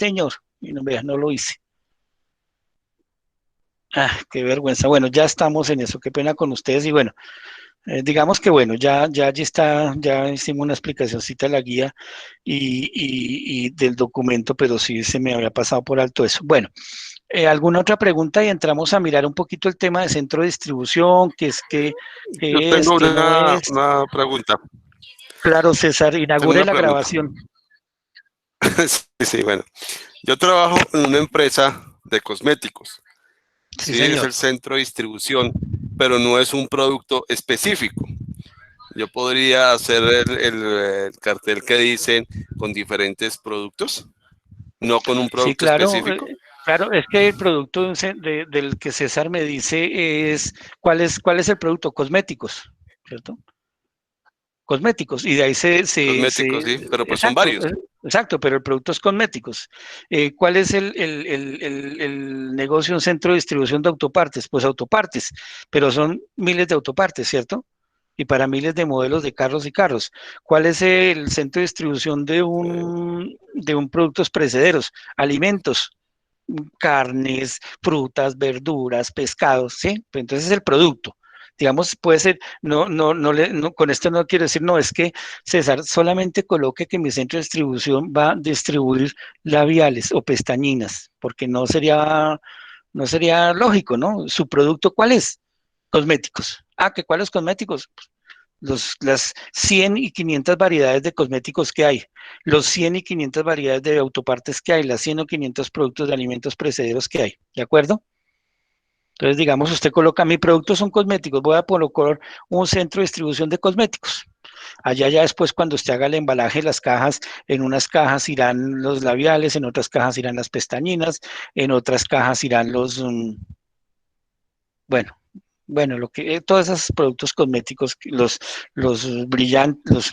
señor, y no, vea, no lo hice. Ah, qué vergüenza. Bueno, ya estamos en eso, qué pena con ustedes y bueno, digamos que bueno, ya allí está, ya hicimos una explicacióncita de la guía y del documento, pero sí se me había pasado por alto eso. Bueno, ¿alguna otra pregunta? Y entramos a mirar un poquito el tema de centro de distribución, Yo qué es, tengo qué no es. una pregunta. Claro, César, Tengo inaugure una la pregunta. grabación. Sí, sí, bueno. Yo trabajo en una empresa de cosméticos. Sí, Sí, es señor. el centro de distribución, pero no es un producto específico. Yo podría hacer el cartel que dicen con diferentes productos, no con un Sí, producto claro, específico. claro, es que el producto del que César me dice es, cuál es el producto? Cosméticos, ¿cierto? Cosméticos, y de ahí Cosméticos, sí, pero pues son exacto, varios. exacto, pero el producto es cosméticos. ¿Cuál es el negocio, un centro de distribución de autopartes? Pues autopartes, pero son miles de autopartes, ¿cierto? Y para miles de modelos de carros y carros. ¿Cuál es el centro de distribución de un productos perecederos? Alimentos, carnes, frutas, verduras, pescados, ¿sí? Pues entonces es el producto. Digamos, puede ser, con esto no quiero decir, no, es que César solamente coloque que mi centro de distribución va a distribuir labiales o pestañinas, porque no sería lógico, ¿no? ¿Su producto cuál es? Cosméticos. Ah, ¿que cuáles cosméticos? Las 100 y 500 variedades de cosméticos que hay, los 100 y 500 variedades de autopartes que hay, las 100 o 500 productos de alimentos precederos que hay, ¿de acuerdo? Entonces, digamos, usted coloca, mi producto son cosméticos, voy a colocar un centro de distribución de cosméticos. Allá ya después cuando usted haga el embalaje, las cajas, en unas cajas irán los labiales, en otras cajas irán las pestañinas, en otras cajas irán bueno, bueno, todos esos productos cosméticos, los brillantes,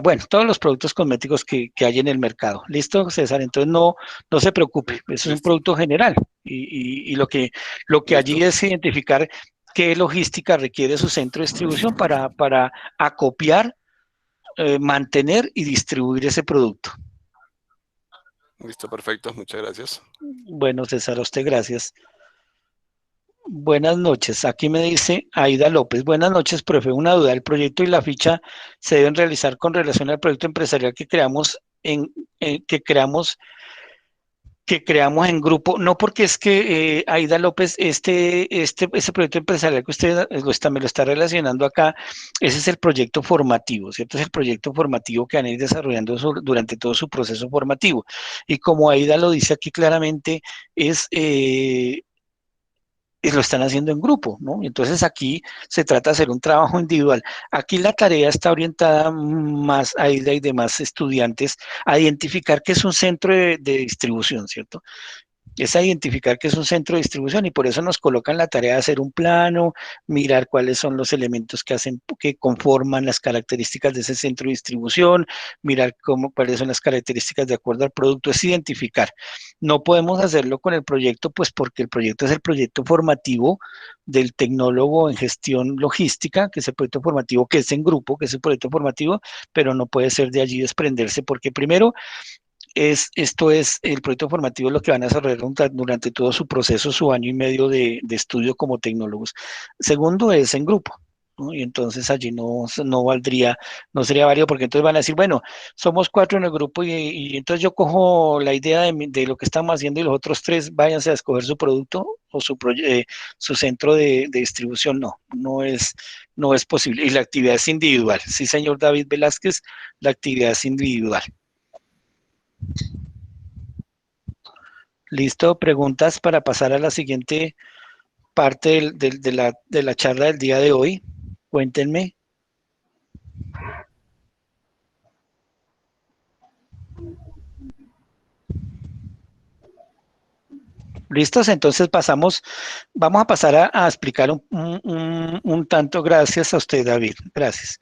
bueno, todos los productos cosméticos que hay en el mercado. ¿Listo, César? Entonces no se preocupe, eso es un Listo, producto general y lo que allí listo, es identificar qué logística requiere su centro de distribución para acopiar, mantener y distribuir ese producto. listo, perfecto. Muchas gracias. Bueno, César, a usted gracias. Buenas noches. Aquí me dice Aida López. Buenas noches, profe. Una duda. El proyecto y la ficha se deben realizar con relación al proyecto empresarial que creamos en grupo. No porque es que Aida López, ese proyecto empresarial que usted me lo está relacionando acá, ese es el proyecto formativo, ¿cierto? Es el proyecto formativo que van a ir desarrollando durante todo su proceso formativo. Y como Aida lo dice aquí claramente, es y lo están haciendo en grupo, ¿no? Entonces aquí se trata de hacer un trabajo individual. Aquí la tarea está orientada más a Aida y demás estudiantes a identificar qué es un centro de distribución, ¿cierto? Es a identificar que es un centro de distribución y por eso nos colocan la tarea de hacer un plano, mirar cuáles son los elementos que conforman las características de ese centro de distribución, mirar cuáles son las características de acuerdo al producto, es identificar. No podemos hacerlo con el proyecto, pues porque el proyecto es el proyecto formativo del tecnólogo en gestión logística, que es el proyecto formativo que es en grupo, que es el proyecto formativo, pero no puede ser de allí desprenderse, porque primero esto es el proyecto formativo lo que van a desarrollar durante todo su proceso, su año y medio de estudio como tecnólogos. Segundo es en grupo, ¿no? Y entonces allí no valdría, no sería válido porque entonces van a decir, bueno, somos 4 en el grupo y entonces yo cojo la idea de lo que estamos haciendo y los otros 3 váyanse a escoger su producto o su centro de distribución. No es posible. Y la actividad es individual. Sí, señor David Velázquez, la actividad es individual. Listo, preguntas para pasar a la siguiente parte de la charla del día de hoy. Cuéntenme. ¿Listos? Entonces vamos a pasar a explicar un tanto, gracias a usted, David, gracias.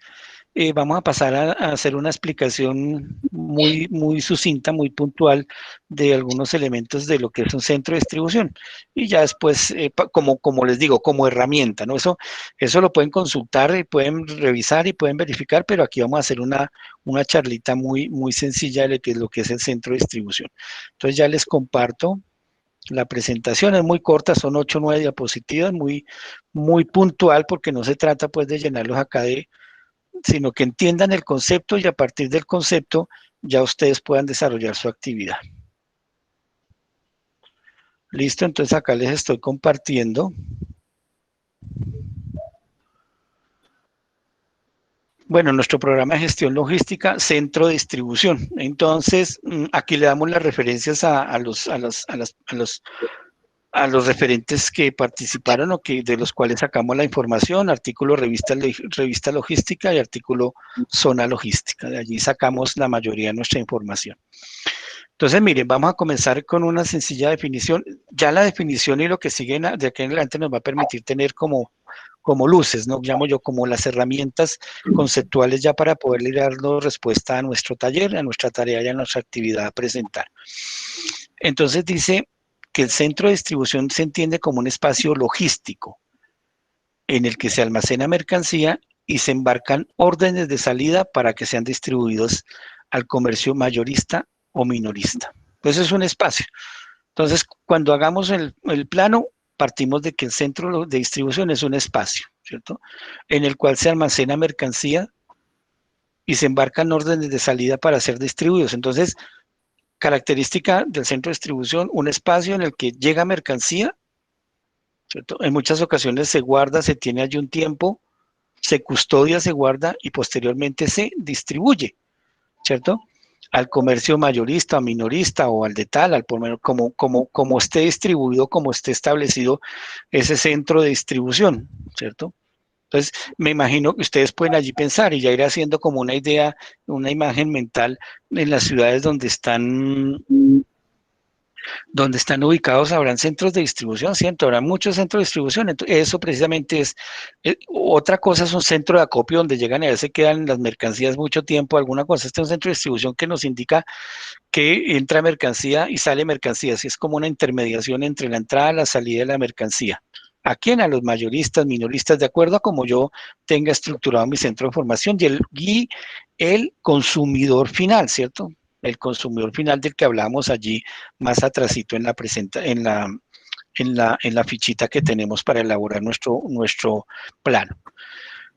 vamos a pasar a hacer una explicación muy sucinta, muy puntual de algunos elementos de lo que es un centro de distribución. Y ya después, como les digo, como herramienta, ¿no? Eso lo pueden consultar y pueden revisar y pueden verificar, pero aquí vamos a hacer una charlita muy sencilla de lo que es el centro de distribución. Entonces ya les comparto. La presentación es muy corta, son 8 o 9 diapositivas, muy puntual, porque no se trata pues de llenarlos acá sino que entiendan el concepto y a partir del concepto ya ustedes puedan desarrollar su actividad. Listo, entonces acá les estoy compartiendo. Bueno, nuestro programa de gestión logística, centro de distribución. Entonces, aquí le damos las referencias a los referentes que participaron o que de los cuales sacamos la información, artículo revista logística y artículo zona logística. De allí sacamos la mayoría de nuestra información. Entonces, miren, vamos a comenzar con una sencilla definición. Ya la definición y lo que sigue de aquí en adelante nos va a permitir tener como luces, ¿no? Llamo yo como las herramientas conceptuales ya para poderle darnos respuesta a nuestro taller, a nuestra tarea y a nuestra actividad a presentar. Entonces dice que el centro de distribución se entiende como un espacio logístico en el que se almacena mercancía y se embarcan órdenes de salida para que sean distribuidos al comercio mayorista o minorista. Entonces es un espacio. Entonces, cuando hagamos el plano, partimos de que el centro de distribución es un espacio, ¿cierto? En el cual se almacena mercancía y se embarcan órdenes de salida para ser distribuidos. Entonces, característica del centro de distribución, un espacio en el que llega mercancía, ¿cierto? En muchas ocasiones se guarda, se tiene allí un tiempo, se custodia, se guarda y posteriormente se distribuye, ¿cierto? Al comercio mayorista, minorista o al de tal, al por menos, como esté distribuido, como esté establecido ese centro de distribución, ¿cierto? Entonces, me imagino que ustedes pueden allí pensar y ya ir haciendo como una idea, una imagen mental en las ciudades donde están ubicados, habrán centros de distribución, ¿cierto? Habrá muchos centros de distribución. Entonces, eso precisamente es, otra cosa es un centro de acopio donde llegan y a veces quedan las mercancías mucho tiempo, alguna cosa. Este es un centro de distribución que nos indica que entra mercancía y sale mercancía, así es como una intermediación entre la entrada y la salida de la mercancía. ¿A quién? A los mayoristas, minoristas, de acuerdo a cómo yo tenga estructurado mi centro de información y el consumidor final, ¿cierto? El consumidor final del que hablamos allí más atrasito en la fichita que tenemos para elaborar nuestro plano.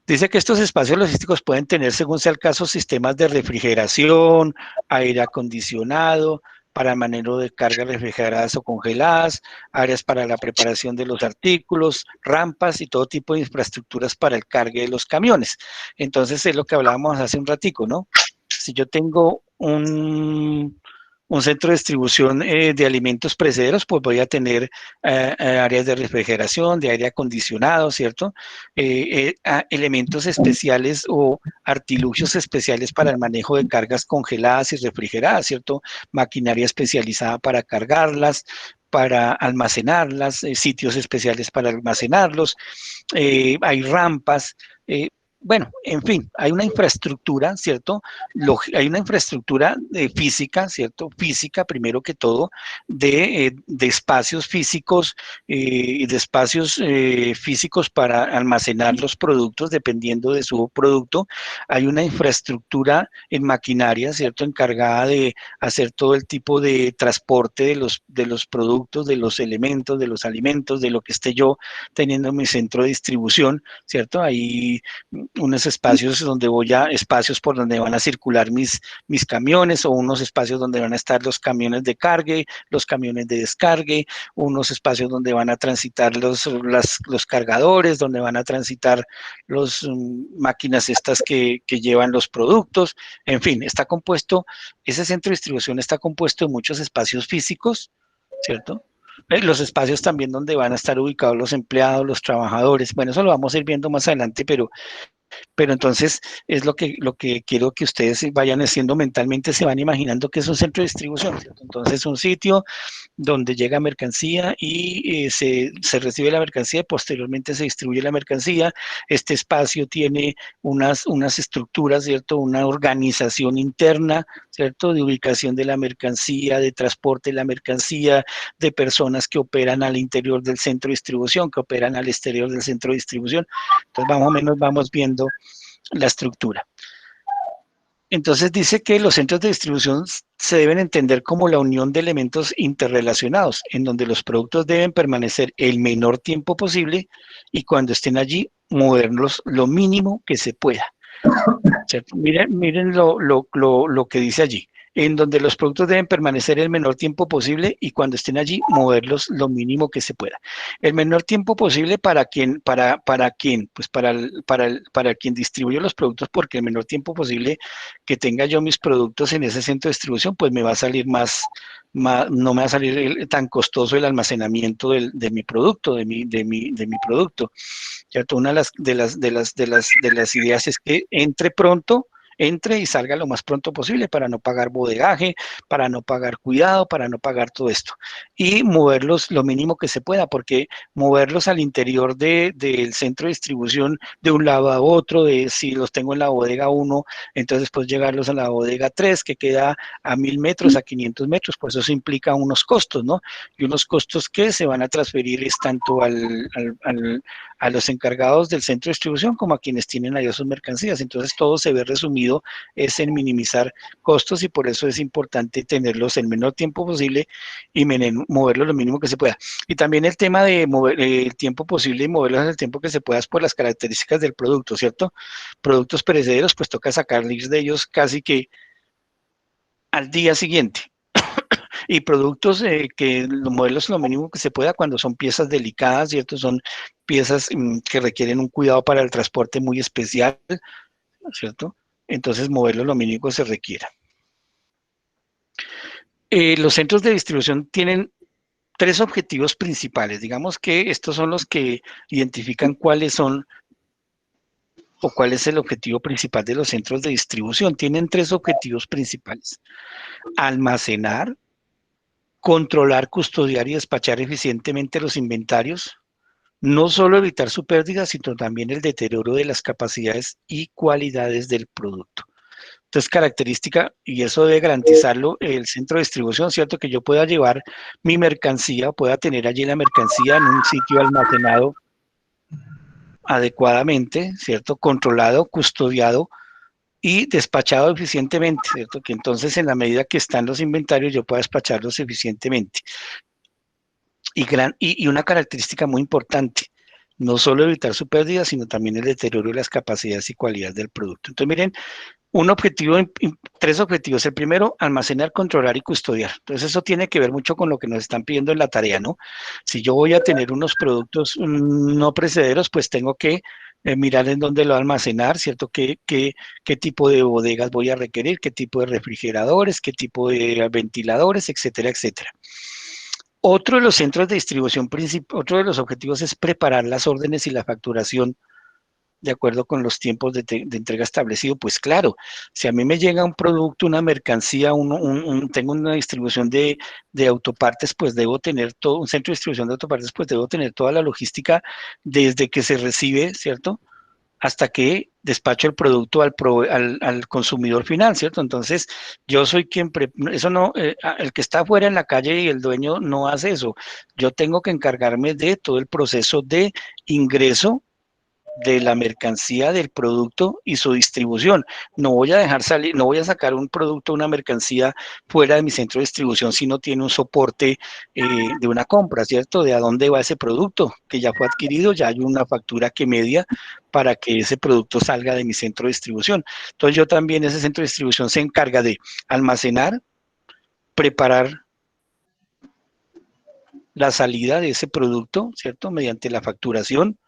Dice que estos espacios logísticos pueden tener, según sea el caso, sistemas de refrigeración, aire acondicionado, para manejo de cargas refrigeradas o congeladas, áreas para la preparación de los artículos, rampas y todo tipo de infraestructuras para el cargue de los camiones. Entonces es lo que hablábamos hace un ratico, ¿no? Si yo tengo un centro de distribución de alimentos perecederos, pues voy a tener áreas de refrigeración, de aire acondicionado, ¿cierto? Elementos especiales o artilugios especiales para el manejo de cargas congeladas y refrigeradas, ¿cierto? Maquinaria especializada para cargarlas, para almacenarlas, sitios especiales para almacenarlos, hay rampas, bueno, en fin, hay una infraestructura, ¿cierto? Hay una infraestructura física, ¿cierto? Física, primero que todo, de espacios físicos y de espacios físicos para almacenar los productos, dependiendo de su producto. Hay una infraestructura en maquinaria, ¿cierto? Encargada de hacer todo el tipo de transporte de los productos, de los elementos, de los alimentos, de lo que esté yo teniendo en mi centro de distribución, ¿cierto? Ahí unos espacios por donde van a circular mis camiones o unos espacios donde van a estar los camiones de cargue, los camiones de descargue, unos espacios donde van a transitar los cargadores, donde van a transitar las máquinas estas que llevan los productos, en fin, ese centro de distribución está compuesto de muchos espacios físicos, ¿cierto? Los espacios también donde van a estar ubicados los empleados, los trabajadores, bueno, eso lo vamos a ir viendo más adelante, pero Pero entonces es lo que quiero que ustedes vayan haciendo mentalmente, se van imaginando que es un centro de distribución, ¿cierto? Entonces un sitio donde llega mercancía y se recibe la mercancía y posteriormente se distribuye la mercancía. Este espacio tiene unas estructuras, ¿cierto? Una organización interna, ¿cierto? De ubicación de la mercancía, de transporte de la mercancía, de personas que operan al interior del centro de distribución, que operan al exterior del centro de distribución. Entonces, más o menos vamos viendo la estructura. Entonces dice que los centros de distribución se deben entender como la unión de elementos interrelacionados, en donde los productos deben permanecer el menor tiempo posible y cuando estén allí, moverlos lo mínimo que se pueda. ¿Cierto? Miren lo que dice allí, en donde los productos deben permanecer el menor tiempo posible y cuando estén allí, moverlos lo mínimo que se pueda. El menor tiempo posible para quién, pues para quien distribuye los productos, porque el menor tiempo posible que tenga yo mis productos en ese centro de distribución, pues me va a salir no me va a salir tan costoso el almacenamiento de mi producto, de mi producto. ¿Cierto? Una de las ideas es que entre y salga lo más pronto posible para no pagar bodegaje, para no pagar cuidado, para no pagar todo esto. Y moverlos lo mínimo que se pueda, porque moverlos al interior del centro de distribución de un lado a otro, de si los tengo en la bodega 1, entonces después llegarlos a la bodega 3, que queda a 1000 metros, a 500 metros, pues eso implica unos costos, ¿no? Y unos costos que se van a transferir es tanto a los encargados del centro de distribución como a quienes tienen allá sus mercancías. Entonces todo se ve resumido es en minimizar costos y por eso es importante tenerlos el menor tiempo posible y moverlos lo mínimo que se pueda. Y también el tema de mover el tiempo posible y moverlos en el tiempo que se pueda es por las características del producto, ¿cierto? Productos perecederos, pues toca sacarles de ellos casi que al día siguiente. Y productos que moverlos lo mínimo que se pueda cuando son piezas delicadas, ¿cierto? Son piezas que requieren un cuidado para el transporte muy especial, ¿cierto? Entonces, moverlos lo mínimo que se requiera. Los centros de distribución tienen tres objetivos principales. Digamos que estos son los que identifican cuáles son o cuál es el objetivo principal de los centros de distribución. Tienen tres objetivos principales. Almacenar, controlar, custodiar y despachar eficientemente los inventarios. No solo evitar su pérdida, sino también el deterioro de las capacidades y cualidades del producto. Entonces, característica, y eso debe garantizarlo el centro de distribución, ¿cierto? Que yo pueda llevar mi mercancía, pueda tener allí la mercancía en un sitio almacenado adecuadamente, ¿cierto? Controlado, custodiado y despachado eficientemente, ¿cierto? Que entonces en la medida que están los inventarios yo pueda despacharlos eficientemente. Y una característica muy importante, no solo evitar su pérdida, sino también el deterioro de las capacidades y cualidades del producto. Entonces, miren, tres objetivos. El primero, almacenar, controlar y custodiar. Entonces, eso tiene que ver mucho con lo que nos están pidiendo en la tarea, ¿no? Si yo voy a tener unos productos no precederos, pues tengo que mirar en dónde lo almacenar, ¿cierto? ¿Qué tipo de bodegas voy a requerir? ¿Qué tipo de refrigeradores? ¿Qué tipo de ventiladores? Etcétera, etcétera. Otro de los centros de distribución, otro de los objetivos es preparar las órdenes y la facturación de acuerdo con los tiempos de entrega establecido. Pues claro, si a mí me llega un producto, una mercancía, tengo una distribución de autopartes, pues debo tener todo, un centro de distribución de autopartes, pues debo tener toda la logística desde que se recibe, ¿cierto? Hasta que despacho el producto al consumidor final, ¿cierto? Entonces, yo soy quien, eso no, el que está afuera en la calle y el dueño no hace eso. Yo tengo que encargarme de todo el proceso de ingreso de la mercancía, del producto y su distribución. No voy a dejar salir, no voy a sacar un producto, una mercancía fuera de mi centro de distribución si no tiene un soporte de una compra, ¿cierto? De a dónde va ese producto que ya fue adquirido, ya hay una factura que media para que ese producto salga de mi centro de distribución. Entonces yo también, ese centro de distribución se encarga de almacenar, preparar la salida de ese producto, ¿cierto? Mediante la facturación.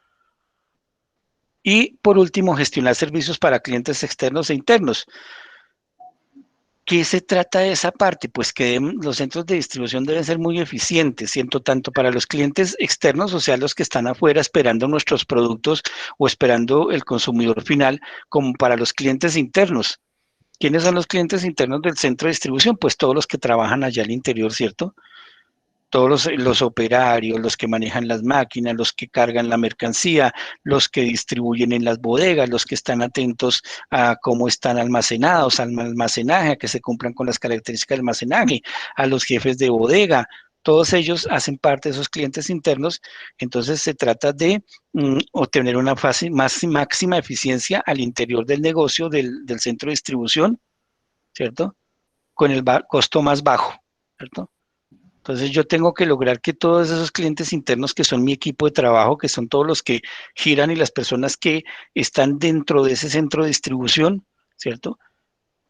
Y por último, gestionar servicios para clientes externos e internos. ¿Qué se trata de esa parte? Pues que los centros de distribución deben ser muy eficientes, siento tanto para los clientes externos, o sea, los que están afuera esperando nuestros productos o esperando el consumidor final, como para los clientes internos. ¿Quiénes son los clientes internos del centro de distribución? Pues todos los que trabajan allá al interior, ¿cierto? Todos los operarios, los que manejan las máquinas, los que cargan la mercancía, los que distribuyen en las bodegas, los que están atentos a cómo están almacenados, al almacenaje, a que se cumplan con las características del almacenaje, a los jefes de bodega. Todos ellos hacen parte de esos clientes internos, entonces se trata de obtener una fase máxima eficiencia al interior del negocio del centro de distribución, ¿cierto? Con el costo más bajo, ¿cierto? Entonces yo tengo que lograr que todos esos clientes internos que son mi equipo de trabajo, que son todos los que giran y las personas que están dentro de ese centro de distribución, ¿cierto?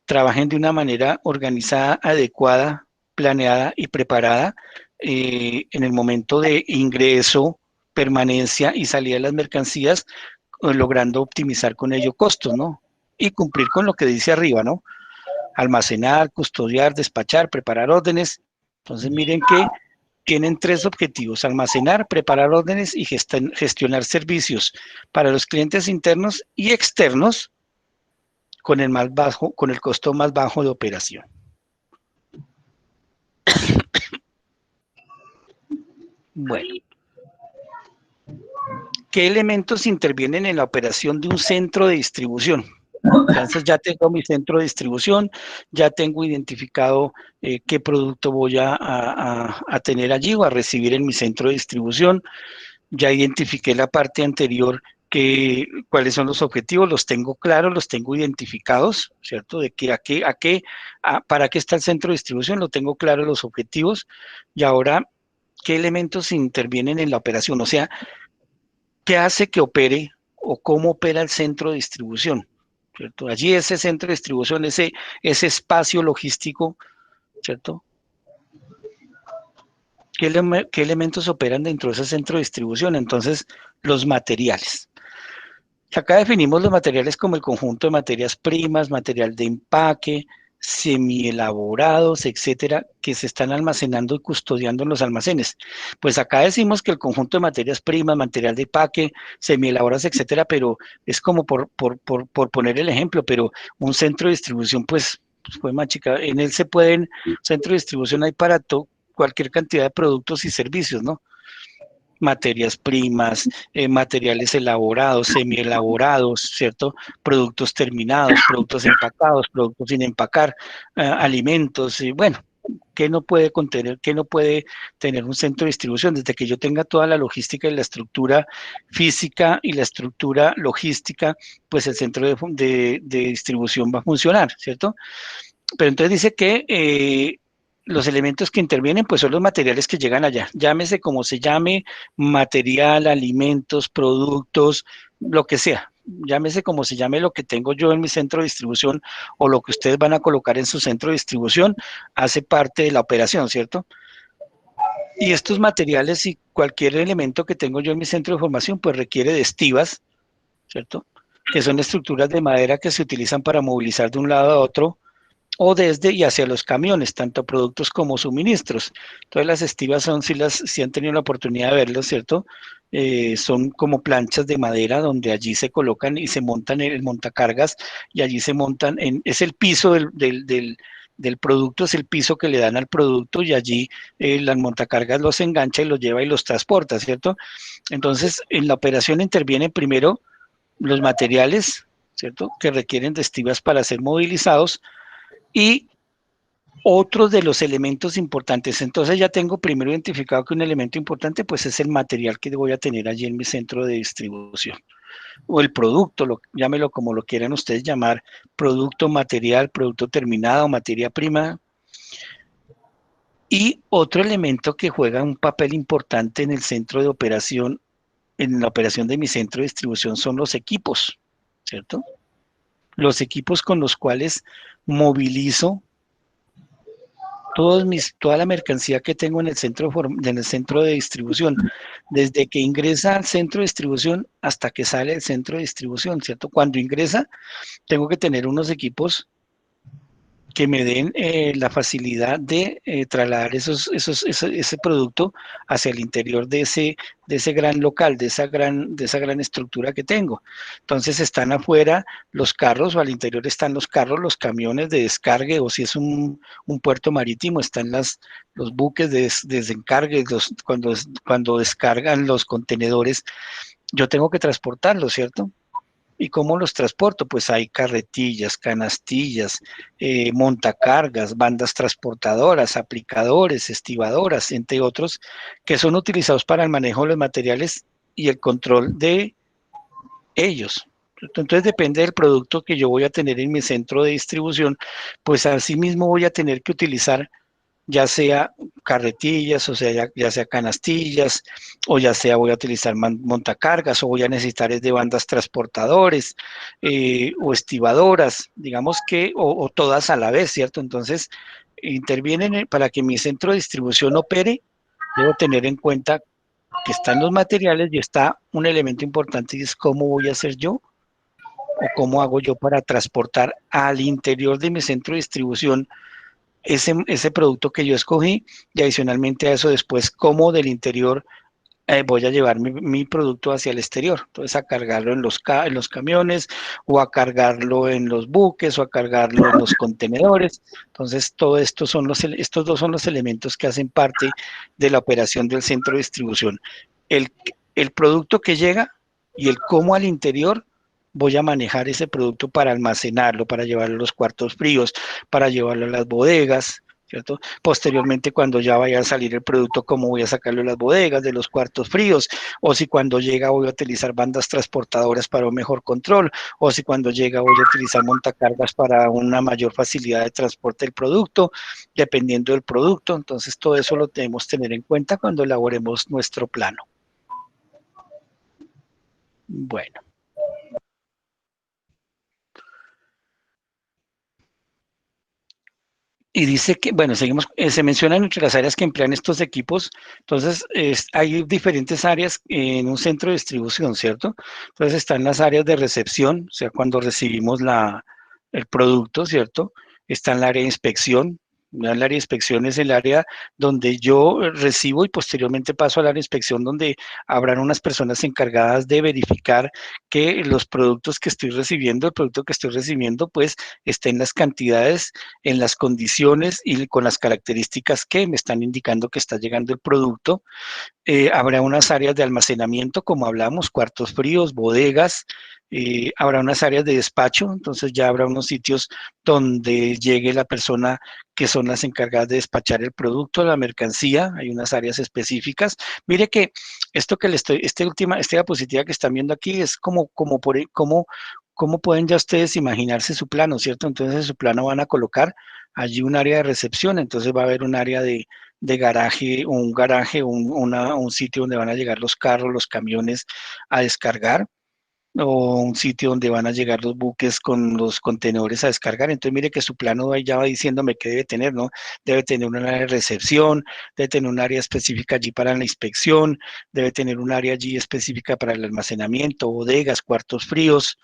Trabajen de una manera organizada, adecuada, planeada y preparada en el momento de ingreso, permanencia y salida de las mercancías, logrando optimizar con ello costos, ¿no? Y cumplir con lo que dice arriba, ¿no? Almacenar, custodiar, despachar, preparar órdenes. Entonces miren que tienen tres objetivos: almacenar, preparar órdenes y gestionar servicios para los clientes internos y externos con con el costo más bajo de operación. Bueno, ¿qué elementos intervienen en la operación de un centro de distribución? Entonces ya tengo mi centro de distribución, ya tengo identificado qué producto voy a tener allí o a recibir en mi centro de distribución. Ya identifiqué la parte anterior, cuáles son los objetivos, los tengo claros, los tengo identificados, ¿cierto? De que para qué está el centro de distribución, lo tengo claro los objetivos. Y ahora, ¿qué elementos intervienen en la operación? O sea, ¿qué hace que opere o cómo opera el centro de distribución? ¿Cierto? Allí ese centro de distribución, ese espacio logístico, ¿cierto? ¿Qué elementos operan dentro de ese centro de distribución? Entonces, los materiales. Acá definimos los materiales como el conjunto de materias primas, material de empaque, semielaborados, etcétera, que se están almacenando y custodiando en los almacenes. Pues acá decimos que el conjunto de materias primas, material de empaque, semielaborados, etcétera, pero es como por poner el ejemplo, pero un centro de distribución, pues más chica, en él centro de distribución hay para cualquier cantidad de productos y servicios, ¿no? Materias primas, materiales elaborados, semielaborados, ¿cierto? Productos terminados, productos empacados, productos sin empacar, alimentos, y bueno, ¿qué no puede contener, qué no puede tener un centro de distribución? Desde que yo tenga toda la logística y la estructura física y la estructura logística, pues el centro de distribución va a funcionar, ¿cierto? Pero entonces dice que los elementos que intervienen pues son los materiales que llegan allá, llámese como se llame, material, alimentos, productos, lo que sea, llámese como se llame lo que tengo yo en mi centro de distribución o lo que ustedes van a colocar en su centro de distribución, hace parte de la operación, ¿cierto? Y estos materiales y cualquier elemento que tengo yo en mi centro de formación pues requiere de estivas, ¿cierto? Que son estructuras de madera que se utilizan para movilizar de un lado a otro o desde y hacia los camiones, tanto productos como suministros. Entonces las estivas son, si han tenido la oportunidad de verlo, ¿cierto? Son como planchas de madera donde allí se colocan y se montan en el montacargas y allí se montan, es el piso del producto, es el piso que le dan al producto y allí las montacargas los engancha y los lleva y los transporta, ¿cierto? Entonces en la operación intervienen primero los materiales, ¿cierto? Que requieren de estivas para ser movilizados, y otros de los elementos importantes. Entonces ya tengo primero identificado que un elemento importante pues es el material que voy a tener allí en mi centro de distribución. O el producto, llámelo como lo quieran ustedes llamar, producto, material, producto terminado, materia prima. Y otro elemento que juega un papel importante en el centro de operación, en la operación de mi centro de distribución, son los equipos, ¿cierto? Los equipos con los cuales movilizo toda la mercancía que tengo en el centro de distribución, desde que ingresa al centro de distribución hasta que sale del centro de distribución, ¿cierto? Cuando ingresa, tengo que tener unos equipos que me den la facilidad de trasladar ese producto hacia el interior de ese gran local, de esa gran estructura que tengo. Entonces están afuera los carros, o al interior están los carros, los camiones de descargue, o si es un puerto marítimo, están los buques de desencargue, cuando descargan los contenedores, yo tengo que transportarlos, ¿cierto? ¿Y cómo los transporto? Pues hay carretillas, canastillas, montacargas, bandas transportadoras, aplicadores, estibadoras, entre otros, que son utilizados para el manejo de los materiales y el control de ellos. Entonces depende del producto que yo voy a tener en mi centro de distribución, pues asimismo voy a tener que utilizar ya sea carretillas, o sea, ya sea canastillas, o ya sea voy a utilizar montacargas, o voy a necesitar es de bandas transportadores, o estibadoras, digamos que, o todas a la vez, ¿cierto? Entonces, intervienen para que mi centro de distribución opere, debo tener en cuenta que están los materiales y está un elemento importante y es cómo voy a hacer yo o cómo hago yo para transportar al interior de mi centro de distribución ese producto que yo escogí y adicionalmente a eso después cómo del interior voy a llevar mi producto hacia el exterior. Entonces a cargarlo en los camiones o a cargarlo en los buques o a cargarlo en los contenedores. Entonces todo esto estos dos son los elementos que hacen parte de la operación del centro de distribución. El, el producto que llega y el cómo al interior voy a manejar ese producto para almacenarlo, para llevarlo a los cuartos fríos, para llevarlo a las bodegas, ¿cierto? Posteriormente, cuando ya vaya a salir el producto, cómo voy a sacarlo de las bodegas, de los cuartos fríos, o si cuando llega voy a utilizar bandas transportadoras para un mejor control, o si cuando llega voy a utilizar montacargas para una mayor facilidad de transporte del producto, dependiendo del producto. Entonces, todo eso lo debemos tener en cuenta cuando elaboremos nuestro plano. Bueno. Y dice que, bueno, seguimos, se mencionan entre las áreas que emplean estos equipos, entonces hay diferentes áreas en un centro de distribución, ¿cierto? Entonces están las áreas de recepción, o sea, cuando recibimos el producto, ¿cierto? Está en el área de inspección. El área de inspección es el área donde yo recibo y posteriormente paso al área de inspección donde habrán unas personas encargadas de verificar que los productos que estoy recibiendo, el producto que estoy recibiendo, pues estén las cantidades en las condiciones y con las características que me están indicando que está llegando el producto. Habrá unas áreas de almacenamiento, como hablamos, cuartos fríos, bodegas, habrá unas áreas de despacho, entonces ya habrá unos sitios donde llegue la persona que son las encargadas de despachar el producto, la mercancía, hay unas áreas específicas. Mire que esto que le estoy, esta diapositiva que están viendo aquí es cómo pueden ya ustedes imaginarse su plano, ¿cierto? Entonces en su plano van a colocar allí un área de recepción, entonces va a haber un área de garaje, un sitio donde van a llegar los carros, los camiones a descargar, o un sitio donde van a llegar los buques con los contenedores a descargar. Entonces, mire que su plano ahí ya va diciéndome qué debe tener, ¿no? Debe tener un área de recepción, debe tener un área específica allí para la inspección, debe tener un área allí específica para el almacenamiento, bodegas, cuartos fríos,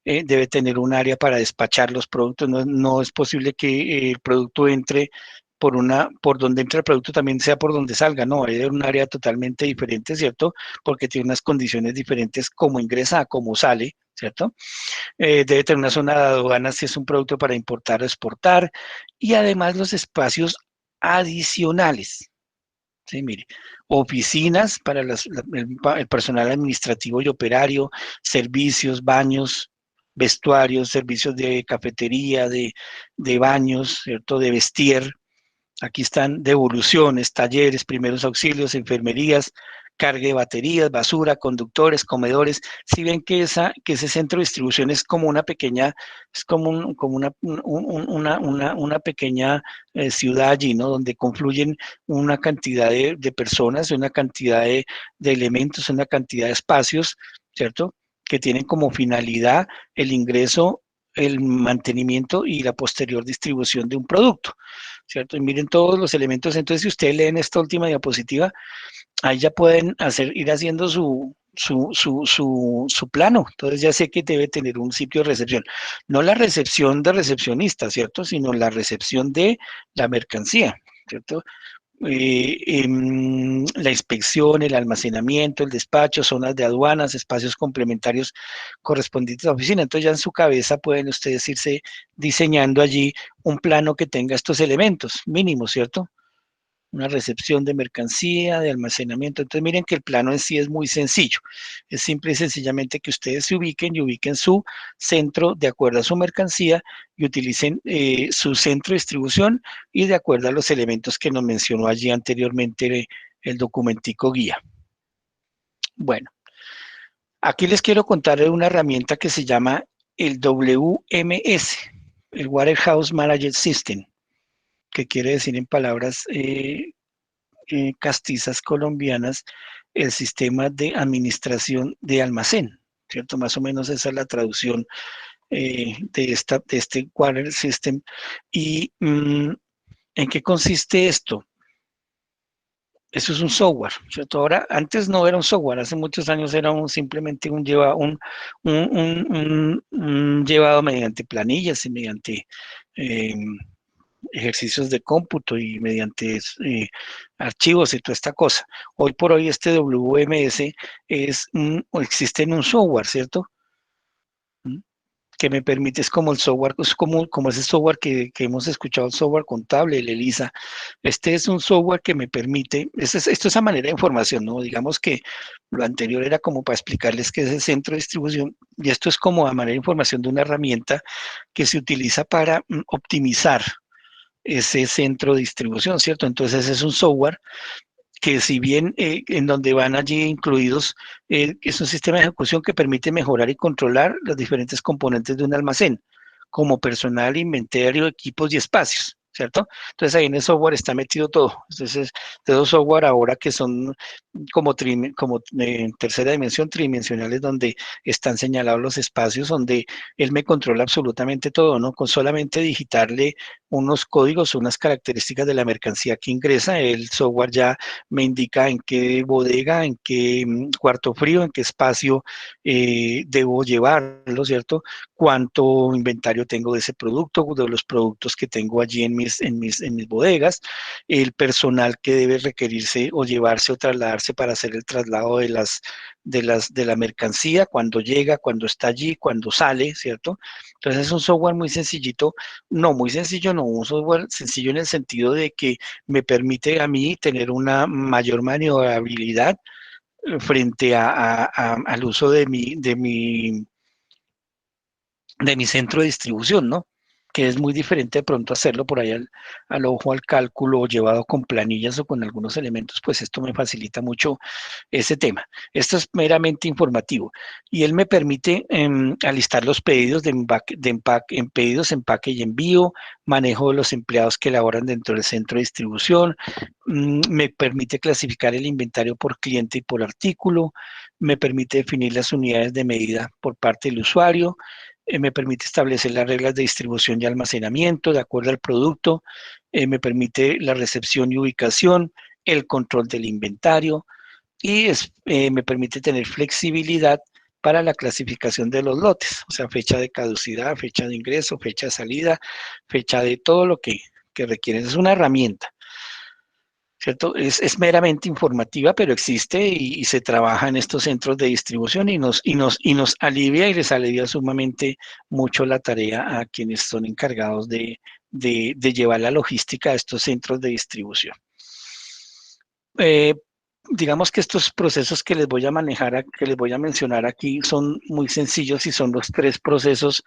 debe tener un área para despachar los productos. No es posible que el producto entre por donde entra el producto también sea por donde salga, no, es un área totalmente diferente, ¿cierto? Porque tiene unas condiciones diferentes como ingresa a como sale, ¿cierto? Debe tener una zona de aduanas si es un producto para importar o exportar, y además los espacios adicionales. Sí, mire, oficinas para el personal administrativo y operario, servicios, baños, vestuarios, servicios de cafetería, de baños, ¿cierto? De vestir. Aquí están devoluciones, talleres, primeros auxilios, enfermerías, carga de baterías, basura, conductores, comedores. Si ven que ese centro de distribución es como una pequeña, es como, como una pequeña ciudad allí, ¿no? Donde confluyen una cantidad de personas, una cantidad de elementos, una cantidad de espacios, ¿cierto? Que tienen como finalidad el ingreso, el mantenimiento y la posterior distribución de un producto. ¿Cierto? Y miren todos los elementos. Entonces, si ustedes leen esta última diapositiva, ahí ya pueden ir haciendo su plano. Entonces ya sé que debe tener un sitio de recepción. No la recepción de recepcionista, ¿cierto? Sino la recepción de la mercancía, ¿cierto? La inspección, el almacenamiento, el despacho, zonas de aduanas, espacios complementarios correspondientes a la oficina. Entonces ya en su cabeza pueden ustedes irse diseñando allí un plano que tenga estos elementos mínimos, ¿cierto? Una recepción de mercancía, de almacenamiento. Entonces miren que el plano en sí es muy sencillo. Es simple y sencillamente que ustedes se ubiquen y ubiquen su centro de acuerdo a su mercancía y utilicen su centro de distribución y de acuerdo a los elementos que nos mencionó allí anteriormente el documentico guía. Bueno, aquí les quiero contar de una herramienta que se llama el WMS, el Warehouse Management System, que quiere decir en palabras castizas colombianas, el sistema de administración de almacén, ¿cierto? Más o menos esa es la traducción de este Water System. ¿Y en qué consiste esto? Eso es un software, ¿cierto? Ahora, antes no era un software, hace muchos años era simplemente un llevado mediante planillas y mediante eh, ejercicios de cómputo y mediante archivos y toda esta cosa. Hoy por hoy este WMS existe en un software, ¿cierto? ¿Mm? Que me permite, es como el software, es como ese software que hemos escuchado, el software contable, el ELISA. Este es un software que me permite, esto es a manera de información, ¿no? Digamos que lo anterior era como para explicarles qué es el centro de distribución y esto es como a manera de información de una herramienta que se utiliza para optimizar ese centro de distribución, ¿cierto? Entonces es un software que si bien en donde van allí incluidos, es un sistema de ejecución que permite mejorar y controlar los diferentes componentes de un almacén, como personal, inventario, equipos y espacios, ¿cierto? Entonces ahí en el software está metido todo. Entonces, de los software ahora que son como en tercera dimensión, tridimensionales, donde están señalados los espacios, donde él me controla absolutamente todo, ¿no? Con solamente digitarle unos códigos, unas características de la mercancía que ingresa, el software ya me indica en qué bodega, en qué cuarto frío, en qué espacio debo llevarlo, ¿cierto? Cuánto inventario tengo de ese producto, de los productos que tengo allí en mis bodegas, el personal que debe requerirse o llevarse o trasladarse para hacer el traslado de la mercancía, cuando llega, cuando está allí, cuando sale, ¿cierto? Entonces es un software muy sencillito, no muy sencillo, no, un software sencillo en el sentido de que me permite a mí tener una mayor maniobrabilidad frente al uso de mi centro de distribución, ¿no? Que es muy diferente de pronto hacerlo por ahí al ojo, al cálculo, llevado con planillas o con algunos elementos, pues esto me facilita mucho ese tema. Esto es meramente informativo y él me permite alistar los pedidos de empaque, en pedidos, empaque y envío, manejo de los empleados que laboran dentro del centro de distribución, me permite clasificar el inventario por cliente y por artículo, me permite definir las unidades de medida por parte del usuario, me permite establecer las reglas de distribución y almacenamiento de acuerdo al producto, me permite la recepción y ubicación, el control del inventario y me permite tener flexibilidad para la clasificación de los lotes, o sea, fecha de caducidad, fecha de ingreso, fecha de salida, fecha de todo lo que requieren. Es una herramienta. ¿Cierto? Es meramente informativa, pero existe y se trabaja en estos centros de distribución y nos alivia y les alivia sumamente mucho la tarea a quienes son encargados de llevar la logística a estos centros de distribución. Eh, digamos que estos procesos que les voy a manejar, que les voy a mencionar aquí son muy sencillos y son los 3 procesos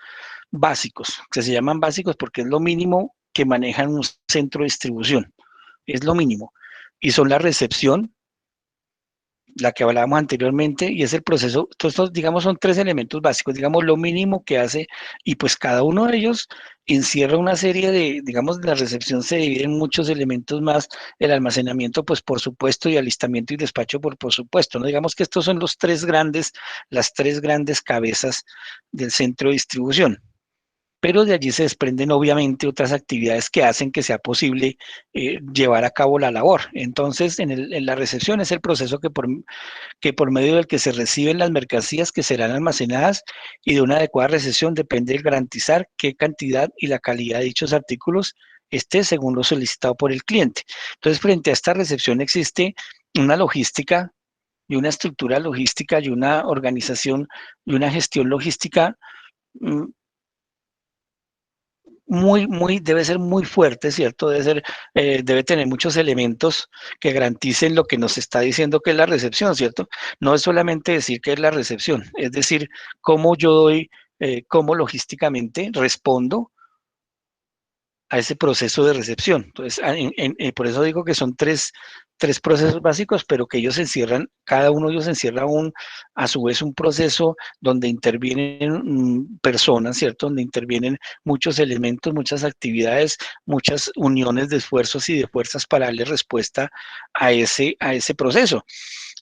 básicos, que se llaman básicos porque es lo mínimo que manejan un centro de distribución, es lo mínimo. Y son la recepción, la que hablábamos anteriormente, y es el proceso. Entonces, estos, digamos, son 3 elementos básicos, digamos, lo mínimo que hace, y pues cada uno de ellos encierra una serie digamos, la recepción se divide en muchos elementos más, el almacenamiento, pues por supuesto, y alistamiento y despacho, por supuesto, ¿no? Digamos que estos son las 3 grandes cabezas del centro de distribución. pero de allí se desprenden obviamente otras actividades que hacen que sea posible llevar a cabo la labor. Entonces, en la recepción es el proceso que por medio del que se reciben las mercancías que serán almacenadas y de una adecuada recepción depende de garantizar qué cantidad y la calidad de dichos artículos esté según lo solicitado por el cliente. Entonces, frente a esta recepción existe una logística y una estructura logística y una organización y una gestión logística mm, debe ser muy fuerte, ¿cierto? Debe tener muchos elementos que garanticen lo que nos está diciendo que es la recepción, ¿cierto? No es solamente decir que es la recepción, es decir, cómo yo doy, cómo logísticamente respondo a ese proceso de recepción. Entonces, por eso digo que son tres procesos básicos, pero que ellos encierran, cada uno de ellos encierra a su vez un proceso donde intervienen personas, ¿cierto? Donde intervienen muchos elementos, muchas actividades, muchas uniones de esfuerzos y de fuerzas para darle respuesta a ese proceso.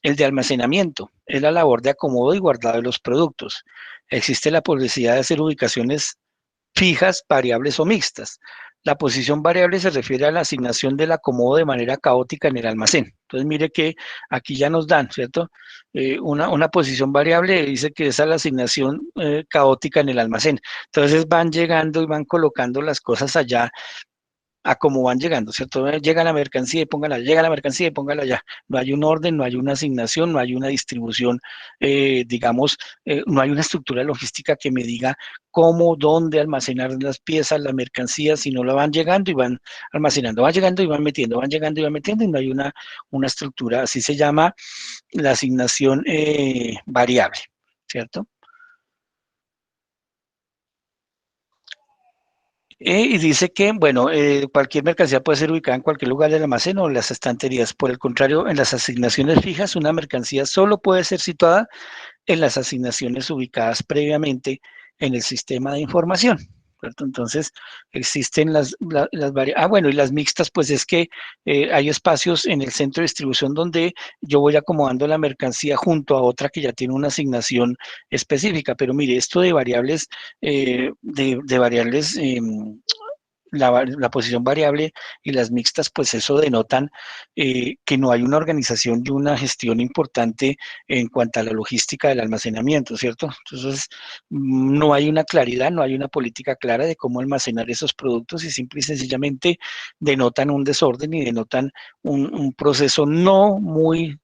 El de almacenamiento es la labor de acomodo y guardado de los productos. Existe la posibilidad de hacer ubicaciones fijas, variables o mixtas. La posición variable se refiere a la asignación del acomodo de manera caótica en el almacén. Entonces, mire que aquí ya nos dan, ¿cierto? Una posición variable dice que es a la asignación caótica en el almacén. Entonces, van llegando y van colocando las cosas allá a cómo van llegando, ¿cierto? Llega la mercancía y póngala, llega la mercancía y póngala allá. No hay un orden, no hay una asignación, no hay una distribución, digamos, no hay una estructura logística que me diga cómo, dónde almacenar las piezas, la mercancía, sino la van llegando y van almacenando, van llegando y van metiendo, van llegando y van metiendo, y no hay una estructura, así se llama la asignación variable, ¿cierto? Y dice que, bueno, cualquier mercancía puede ser ubicada en cualquier lugar del almacén o en las estanterías. Por el contrario, en las asignaciones fijas, una mercancía solo puede ser situada en las asignaciones ubicadas previamente en el sistema de información, ¿cierto? Entonces, existen las varias... Ah, bueno, y las mixtas, pues es que hay espacios en el centro de distribución donde yo voy acomodando la mercancía junto a otra que ya tiene una asignación específica. Pero mire, esto de variables, de variables la posición variable y las mixtas, pues eso denotan que no hay una organización y una gestión importante en cuanto a la logística del almacenamiento, ¿cierto? Entonces, no hay una claridad, no hay una política clara de cómo almacenar esos productos y simple y sencillamente denotan un desorden y denotan un proceso no muy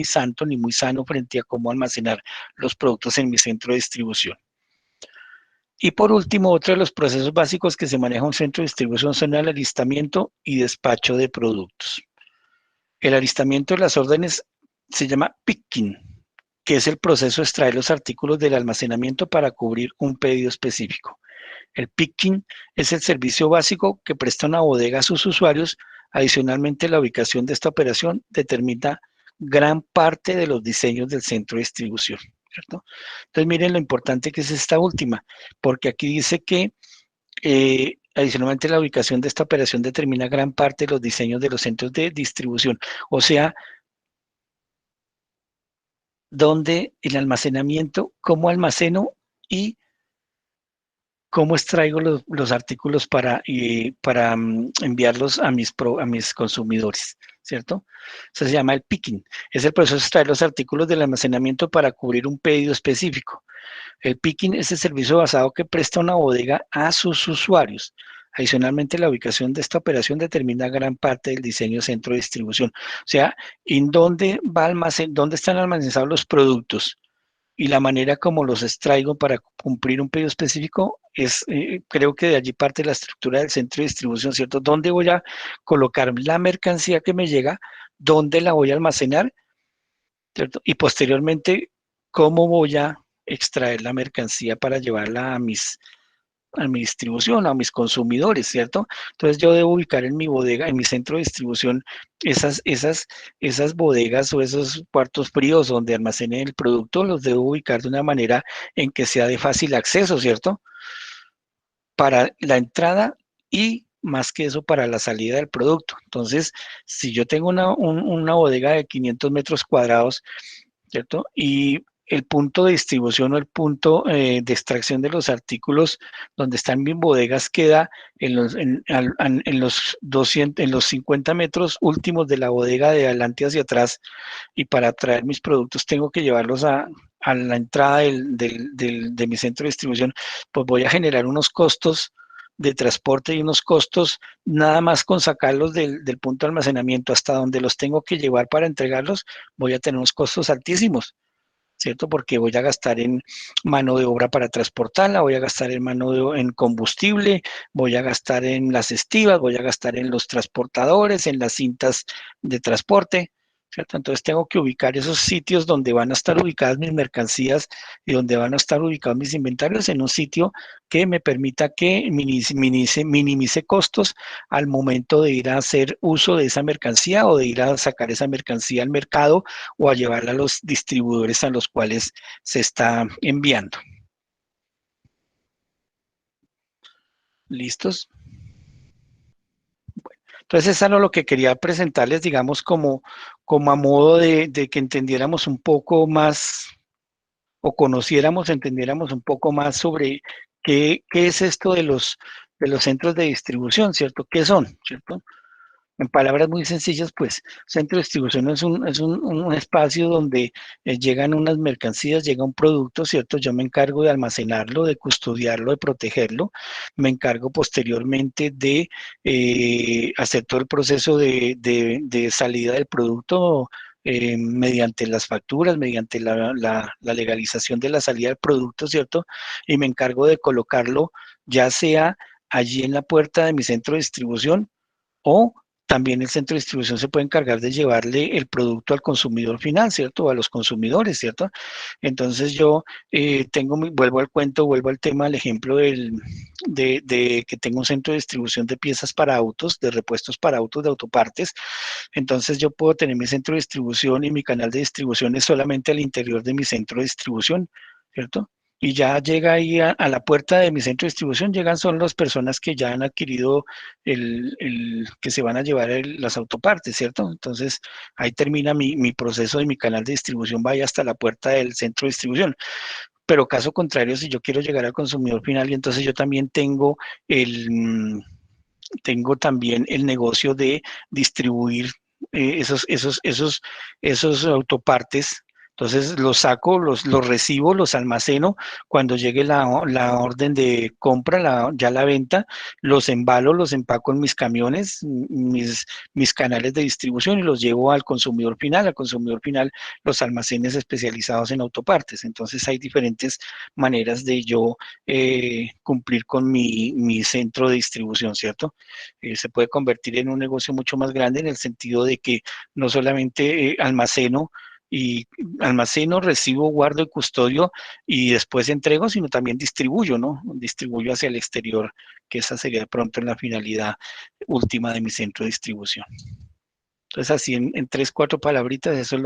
santo ni muy sano frente a cómo almacenar los productos en mi centro de distribución. Y por último, otro de los procesos básicos que se maneja en un centro de distribución son el alistamiento y despacho de productos. El alistamiento de las órdenes se llama picking, que es el proceso de extraer los artículos del almacenamiento para cubrir un pedido específico. El picking es el servicio básico que presta una bodega a sus usuarios. Adicionalmente, la ubicación de esta operación determina gran parte de los diseños del centro de distribución, ¿cierto? Entonces, miren lo importante que es esta última, porque aquí dice que adicionalmente la ubicación de esta operación determina gran parte de los diseños de los centros de distribución, o sea, donde el almacenamiento, cómo almaceno y cómo extraigo los artículos para enviarlos a mis consumidores, ¿cierto? Eso se llama el picking. Es el proceso de extraer los artículos del almacenamiento para cubrir un pedido específico. El picking es el servicio basado que presta una bodega a sus usuarios. Adicionalmente, la ubicación de esta operación determina gran parte del diseño centro de distribución. O sea, en dónde están almacenados los productos y la manera como los extraigo para cumplir un pedido específico creo que de allí parte la estructura del centro de distribución, ¿cierto? ¿Dónde voy a colocar la mercancía que me llega? ¿Dónde la voy a almacenar? ¿Cierto? Y posteriormente, ¿cómo voy a extraer la mercancía para llevarla a mi distribución, a mis consumidores, ¿cierto? Entonces yo debo ubicar en mi bodega, en mi centro de distribución, esas bodegas o esos cuartos fríos donde almacene el producto, los debo ubicar de una manera en que sea de fácil acceso, ¿cierto? Para la entrada y más que eso para la salida del producto. Entonces, si yo tengo una bodega de 500 metros cuadrados, ¿cierto? Y el punto de distribución o el punto de extracción de los artículos donde están mis bodegas queda en los 200, en los 50 metros últimos de la bodega de adelante hacia atrás, y para traer mis productos tengo que llevarlos a la entrada de mi centro de distribución, pues voy a generar unos costos de transporte y unos costos nada más con sacarlos del punto de almacenamiento hasta donde los tengo que llevar para entregarlos, voy a tener unos costos altísimos. ¿Cierto? Porque voy a gastar en mano de obra para transportarla, voy a gastar en en combustible, voy a gastar en las estivas, voy a gastar en los transportadores, en las cintas de transporte, ¿cierto? Entonces tengo que ubicar esos sitios donde van a estar ubicadas mis mercancías y donde van a estar ubicados mis inventarios en un sitio que me permita que minimice costos al momento de ir a hacer uso de esa mercancía o de ir a sacar esa mercancía al mercado o a llevarla a los distribuidores a los cuales se está enviando. ¿Listos? Entonces, eso era lo que quería presentarles, digamos, como a modo de que entendiéramos un poco más o conociéramos, entendiéramos un poco más sobre qué es esto de los centros de distribución, ¿cierto? ¿Qué son, cierto? En palabras muy sencillas, pues, centro de distribución un espacio donde llegan unas mercancías, llega un producto, ¿cierto? Yo me encargo de almacenarlo, de custodiarlo, de protegerlo. Me encargo posteriormente de hacer todo el proceso de salida del producto mediante las facturas, mediante la legalización de la salida del producto, ¿cierto? Y me encargo de colocarlo ya sea allí en la puerta de mi centro de distribución o también el centro de distribución se puede encargar de llevarle el producto al consumidor final, ¿cierto? O a los consumidores, ¿cierto? Entonces yo vuelvo al cuento, vuelvo al tema, al ejemplo de que tengo un centro de distribución de piezas para autos, de repuestos para autos, de autopartes. Entonces yo puedo tener mi centro de distribución y mi canal de distribución es solamente al interior de mi centro de distribución, ¿cierto? Y ya llega ahí a la puerta de mi centro de distribución, llegan son las personas que ya han adquirido que se van a llevar las autopartes, ¿cierto? Entonces ahí termina mi proceso de mi canal de distribución, vaya hasta la puerta del centro de distribución. Pero caso contrario, si yo quiero llegar al consumidor final, y entonces yo también tengo también el negocio de distribuir esos autopartes. Entonces los saco, los recibo, los almaceno. Cuando llegue la orden de compra, ya la venta, los embalo, los empaco en mis camiones, mis canales de distribución y los llevo al consumidor final. Al consumidor final, los almacenes especializados en autopartes. Entonces hay diferentes maneras de yo cumplir con mi centro de distribución, ¿cierto? Se puede convertir en un negocio mucho más grande en el sentido de que no solamente almaceno, recibo, guardo y custodio y después entrego, sino también distribuyo, ¿no? Distribuyo hacia el exterior, que esa sería de pronto en la finalidad última de mi centro de distribución. Entonces, así en tres, cuatro palabritas, y eso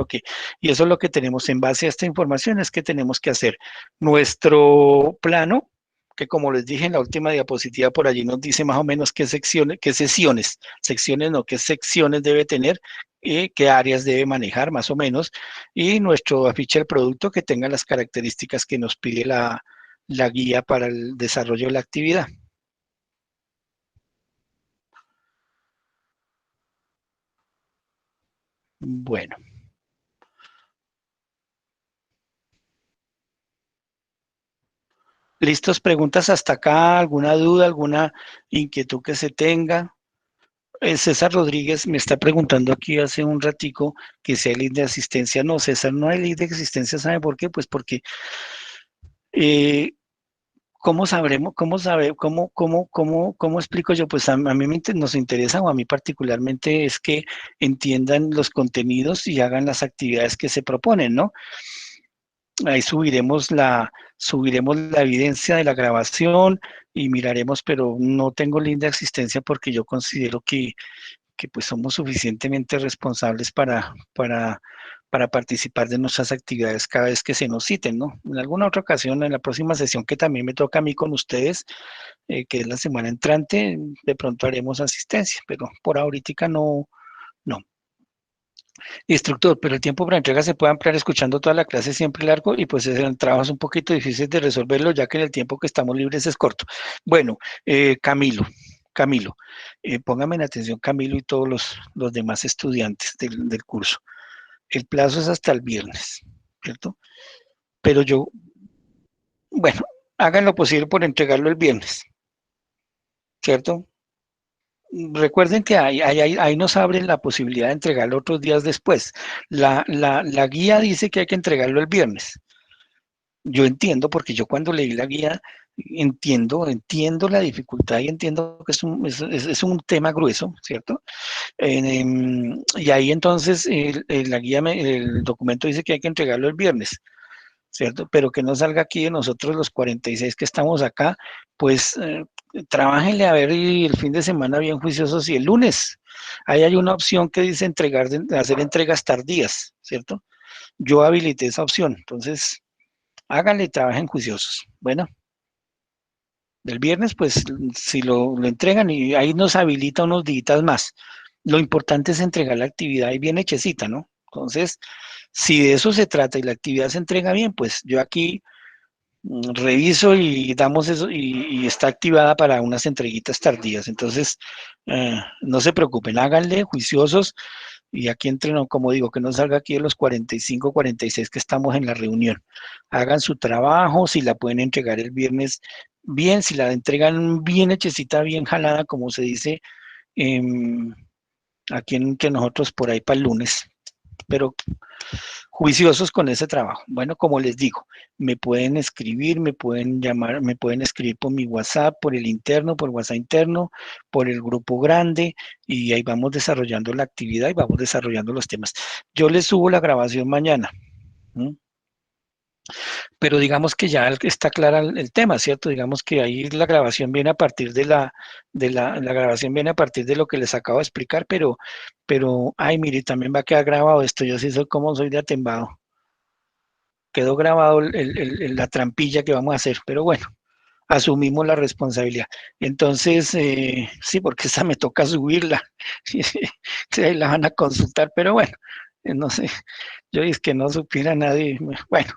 es lo que tenemos en base a esta información, es que tenemos que hacer nuestro plano, que como les dije en la última diapositiva, por allí nos dice más o menos secciones no, qué secciones debe tener, qué áreas debe manejar más o menos, y nuestro afiche del producto que tenga las características que nos pide la guía para el desarrollo de la actividad. Bueno. ¿Listos? ¿Preguntas hasta acá? ¿Alguna duda, alguna inquietud que se tenga? César Rodríguez me está preguntando aquí hace un ratico que si hay link de asistencia. No, César, no hay link de asistencia. ¿Sabe por qué? Pues porque, eh, ¿cómo sabremos, cómo explico yo? Pues a mí nos interesa, o a mí particularmente, es que entiendan los contenidos y hagan las actividades que se proponen, ¿no? Ahí subiremos la evidencia de la grabación y miraremos, pero no tengo link de asistencia porque yo considero que pues somos suficientemente responsables para participar de nuestras actividades cada vez que se nos citen, ¿no? En alguna otra ocasión, en la próxima sesión que también me toca a mí con ustedes, que es la semana entrante, de pronto haremos asistencia, pero por ahorita no, no. Instructor, pero el tiempo para entrega se puede ampliar escuchando toda la clase siempre largo y pues el trabajo es un poquito difícil de resolverlo ya que en el tiempo que estamos libres es corto. Bueno, Camilo, póngame en atención Camilo y todos los demás estudiantes del curso. El plazo es hasta el viernes, ¿cierto? Pero bueno, hagan lo posible por entregarlo el viernes, ¿cierto? Recuerden que ahí nos abren la posibilidad de entregarlo otros días después. La guía dice que hay que entregarlo el viernes. Yo entiendo, porque yo cuando leí la guía, entiendo la dificultad y entiendo que es un tema grueso, ¿cierto? Y ahí entonces la guía, el documento dice que hay que entregarlo el viernes. ¿Cierto? Pero que no salga aquí de nosotros los 46 que estamos acá, pues trabájenle a ver y el fin de semana bien juiciosos y el lunes. Ahí hay una opción que dice hacer entregas tardías, ¿cierto? Yo habilité esa opción, entonces háganle y trabajen juiciosos. Bueno, del viernes, pues si lo entregan y ahí nos habilita unos días más. Lo importante es entregar la actividad y bien hechecita, ¿no? Entonces, si de eso se trata y la actividad se entrega bien, pues yo aquí reviso y damos eso y está activada para unas entreguitas tardías. Entonces, no se preocupen, háganle juiciosos y aquí entren, como digo, que no salga aquí de los 45, 46 que estamos en la reunión. Hagan su trabajo, si la pueden entregar el viernes bien, si la entregan bien hechecita, bien jalada, como se dice aquí entre nosotros por ahí para el lunes. Pero juiciosos con ese trabajo. Bueno, como les digo, me pueden escribir, me pueden llamar, me pueden escribir por mi WhatsApp, por el interno, por WhatsApp interno, por el grupo grande y ahí vamos desarrollando la actividad y vamos desarrollando los temas. Yo les subo la grabación mañana. ¿Mm? Pero digamos que ya está clara el tema, ¿cierto? Digamos que ahí la grabación viene a partir la grabación viene a partir de lo que les acabo de explicar, ay, mire, también va a quedar grabado esto, yo sí soy como soy de atembado. Quedó grabado la trampilla que vamos a hacer, pero bueno, asumimos la responsabilidad. Entonces, sí, porque esa me toca subirla, sí, ahí la van a consultar, pero bueno, no sé, yo es que no supiera nadie, bueno,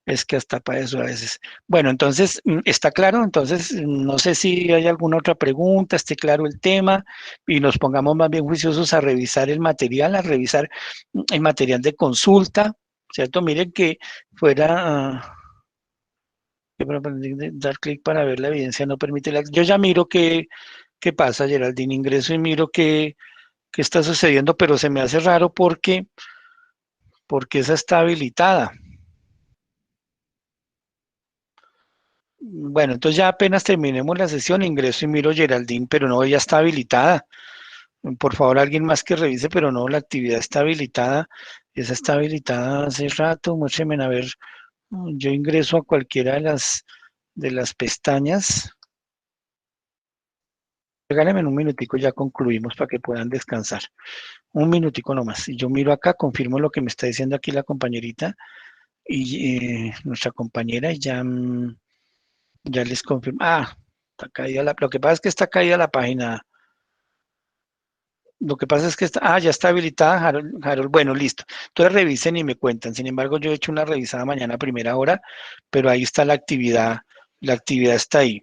es que hasta para eso a veces. Bueno, entonces, ¿está claro? Entonces, no sé si hay alguna otra pregunta, esté claro el tema y nos pongamos más bien juiciosos a revisar el material, a revisar el material de consulta, ¿cierto? Miren que fuera, dar clic para ver la evidencia no permite la... Yo ya miro qué pasa, Geraldine, ingreso y miro qué está sucediendo, pero se me hace raro porque esa está habilitada. Bueno, entonces ya apenas terminemos la sesión, ingreso y miro Geraldine, pero no, ella está habilitada. Por favor, alguien más que revise, pero no, la actividad está habilitada. Esa está habilitada hace rato. Muéstrenme a ver. Yo ingreso a cualquiera de las pestañas. Regálenme un minutico, ya concluimos para que puedan descansar. Un minutico nomás. Y yo miro acá, confirmo lo que me está diciendo aquí la compañerita y nuestra compañera y ya, ya les confirmo. Ah, está caída lo que pasa es que está caída la página. Lo que pasa es que ya está habilitada, Harold. Bueno, listo. Entonces revisen y me cuentan. Sin embargo, yo he hecho una revisada mañana a primera hora, pero ahí está la actividad. La actividad está ahí.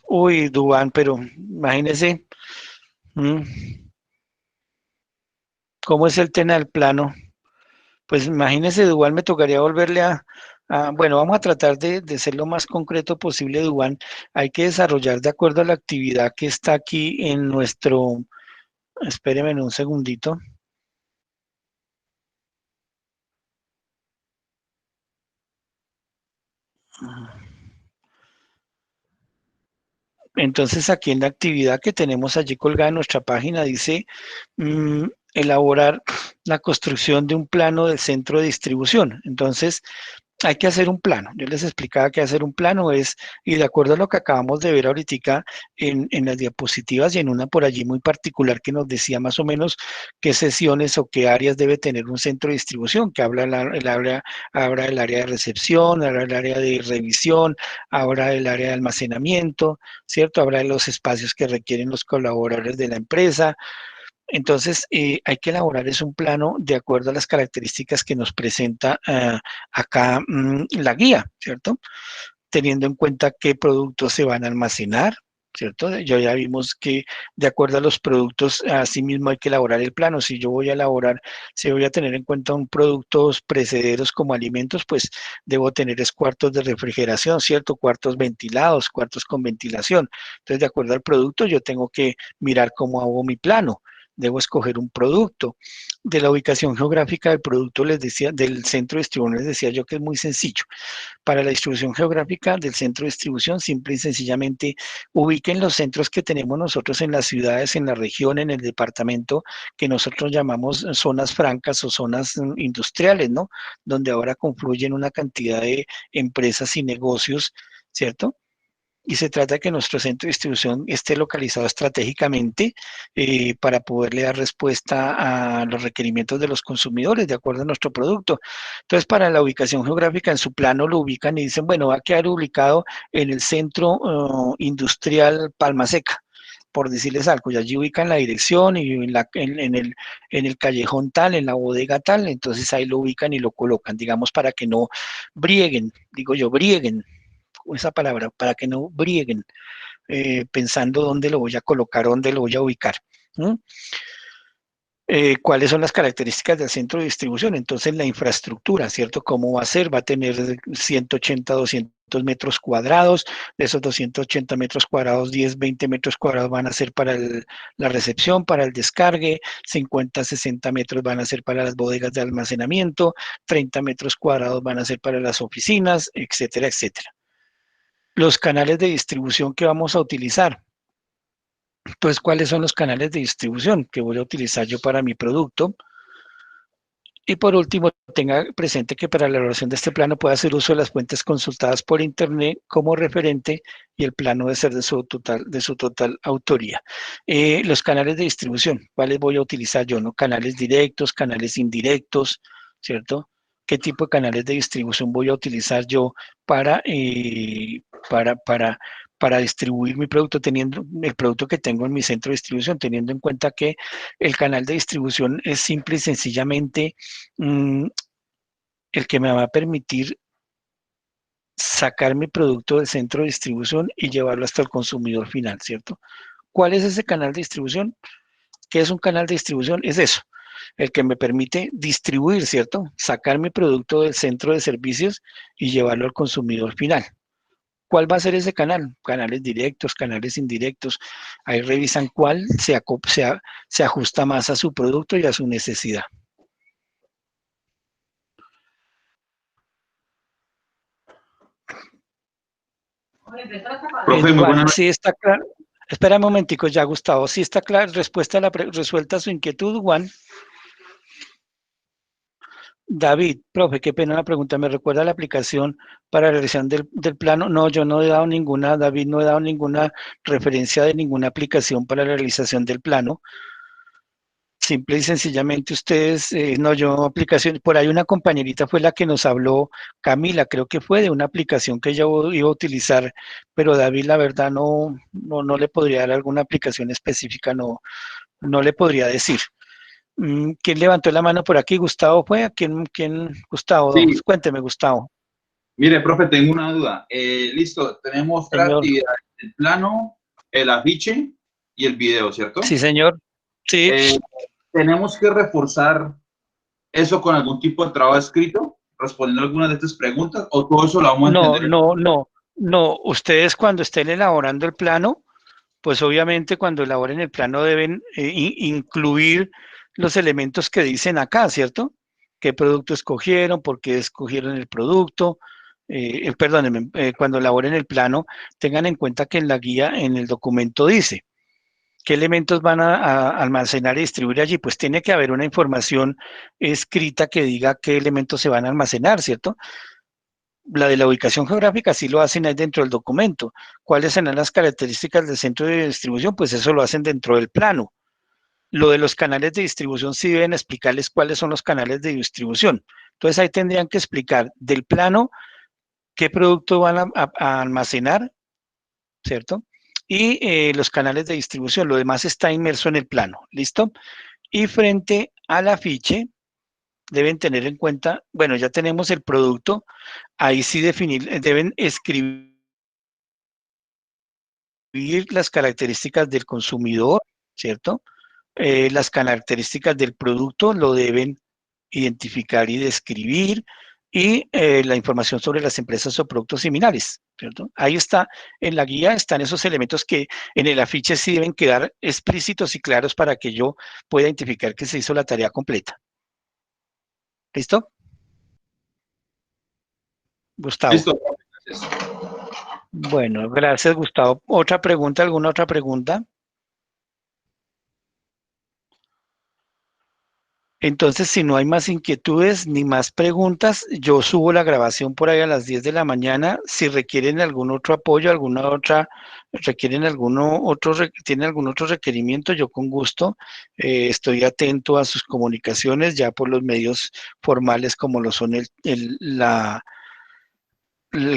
Uy, Dubán, pero imagínese cómo es el tema del plano. Pues imagínese, Dubán, me tocaría volverle bueno, vamos a tratar de ser lo más concreto posible, Dubán. Hay que desarrollar de acuerdo a la actividad que está aquí en nuestro, espéreme un segundito. Entonces, aquí en la actividad que tenemos allí colgada en nuestra página dice elaborar la construcción de un plano del centro de distribución. Entonces, hay que hacer un plano. Yo les explicaba que hacer un plano es, y de acuerdo a lo que acabamos de ver ahorita en las diapositivas y en una por allí muy particular que nos decía más o menos qué sesiones o qué áreas debe tener un centro de distribución, que habla del área de recepción, habla del área de revisión, habla del área de almacenamiento, ¿cierto? Habla de los espacios que requieren los colaboradores de la empresa. Entonces, hay que elaborar es un plano de acuerdo a las características que nos presenta acá la guía, ¿cierto? Teniendo en cuenta qué productos se van a almacenar, ¿cierto? Ya vimos que de acuerdo a los productos, así mismo hay que elaborar el plano. Si yo voy a elaborar, si voy a tener en cuenta un productos precederos como alimentos, pues debo tener cuartos de refrigeración, ¿cierto? Cuartos ventilados, cuartos con ventilación. Entonces, de acuerdo al producto, yo tengo que mirar cómo hago mi plano. Debo escoger un producto. De la ubicación geográfica del producto, les decía, del centro de distribución, les decía yo que es muy sencillo. Para la distribución geográfica del centro de distribución, simple y sencillamente ubiquen los centros que tenemos nosotros en las ciudades, en la región, en el departamento, que nosotros llamamos zonas francas o zonas industriales, ¿no? Donde ahora confluyen una cantidad de empresas y negocios, ¿cierto? Y se trata de que nuestro centro de distribución esté localizado estratégicamente para poderle dar respuesta a los requerimientos de los consumidores de acuerdo a nuestro producto. Entonces, para la ubicación geográfica, en su plano lo ubican y dicen, bueno, va a quedar ubicado en el centro industrial Palma Seca, por decirles algo, y allí ubican la dirección y en el callejón tal, en la bodega tal, entonces ahí lo ubican y lo colocan, digamos, para que no brieguen, digo yo, brieguen, esa palabra, para que no brieguen pensando dónde lo voy a colocar, dónde lo voy a ubicar. ¿Mm? ¿Cuáles son las características del centro de distribución? Entonces, la infraestructura, ¿cierto? ¿Cómo va a ser? Va a tener 180, 200 metros cuadrados. De esos 280 metros cuadrados, 10, 20 metros cuadrados van a ser para la recepción, para el descargue. 50, 60 metros van a ser para las bodegas de almacenamiento. 30 metros cuadrados van a ser para las oficinas, etcétera, etcétera. Los canales de distribución que vamos a utilizar. Entonces, ¿cuáles son los canales de distribución que voy a utilizar yo para mi producto? Y por último, tenga presente que para la elaboración de este plano puede hacer uso de las fuentes consultadas por Internet como referente y el plano debe ser de su total autoría. Los canales de distribución, ¿cuáles voy a utilizar yo? ¿No? Canales directos, canales indirectos, ¿cierto? ¿Qué tipo de canales de distribución voy a utilizar yo para, para, para, para distribuir mi producto, teniendo el producto que tengo en mi centro de distribución, teniendo en cuenta que el canal de distribución es simple y sencillamente mm, el que me va a permitir sacar mi producto del centro de distribución y llevarlo hasta el consumidor final, ¿cierto? ¿Cuál es ese canal de distribución? ¿Qué es un canal de distribución? Es eso, el que me permite distribuir, ¿cierto? Sacar mi producto del centro de servicios y llevarlo al consumidor final. ¿Cuál va a ser ese canal? Canales directos, canales indirectos. Ahí revisan cuál se ajusta más a su producto y a su necesidad. Profe, muy buena. Sí está claro. Espera un momentico ya, Gustavo. Sí está claro, resuelta su inquietud, Juan. David, profe, qué pena la pregunta. ¿Me recuerda la aplicación para la realización del plano? No, yo no he dado ninguna, David, no he dado ninguna referencia de ninguna aplicación para la realización del plano. Simple y sencillamente ustedes, no, yo aplicación, por ahí una compañerita fue la que nos habló, Camila, creo que fue de una aplicación que ella iba a utilizar, pero David, la verdad, no le podría dar alguna aplicación específica, no le podría decir. ¿Quién levantó la mano por aquí? ¿Gustavo fue? ¿Quién? Gustavo, Sí, cuénteme, Gustavo. mire, profe, tengo una duda. Listo, tenemos tres Señor. actividades: el plano, el afiche y el video, ¿cierto? Sí, señor. Sí. ¿Tenemos que reforzar eso con algún tipo de trabajo escrito, respondiendo a algunas de estas preguntas, o todo eso lo vamos a No, entender? no. Ustedes cuando estén elaborando el plano, pues obviamente cuando elaboren el plano deben incluir los elementos que dicen acá, ¿cierto? ¿Qué producto escogieron? ¿Por qué escogieron el producto? Perdónenme, cuando elaboren el plano, tengan en cuenta que en la guía, en el documento dice qué elementos van a almacenar y distribuir allí. Pues tiene que haber una información escrita que diga qué elementos se van a almacenar, ¿cierto? la de la ubicación geográfica sí lo hacen ahí dentro del documento. ¿Cuáles serán las características del centro de distribución? Pues eso lo hacen dentro del plano. Lo de los canales de distribución sí deben explicarles cuáles son los canales de distribución. Entonces ahí tendrían que explicar del plano qué producto van a almacenar, ¿cierto? Y los canales de distribución, lo demás está inmerso en el plano, ¿listo? Y frente al afiche, deben tener en cuenta, bueno, ya tenemos el producto, ahí sí definir, deben escribir las características del consumidor, ¿cierto? Las características del producto lo deben identificar y describir, y la información sobre las empresas o productos similares, ¿cierto? Ahí está, en la guía están esos elementos que en el afiche sí deben quedar explícitos y claros para que yo pueda identificar que se hizo la tarea completa. ¿Listo? Gustavo. Listo. Gracias. Bueno, gracias, Gustavo. ¿Otra pregunta? ¿Alguna otra pregunta? Entonces, si no hay más inquietudes ni más preguntas, yo subo la grabación por ahí a las 10 de la mañana. Si requieren algún otro apoyo, tienen algún otro requerimiento, yo con gusto estoy atento a sus comunicaciones, ya por los medios formales como lo son el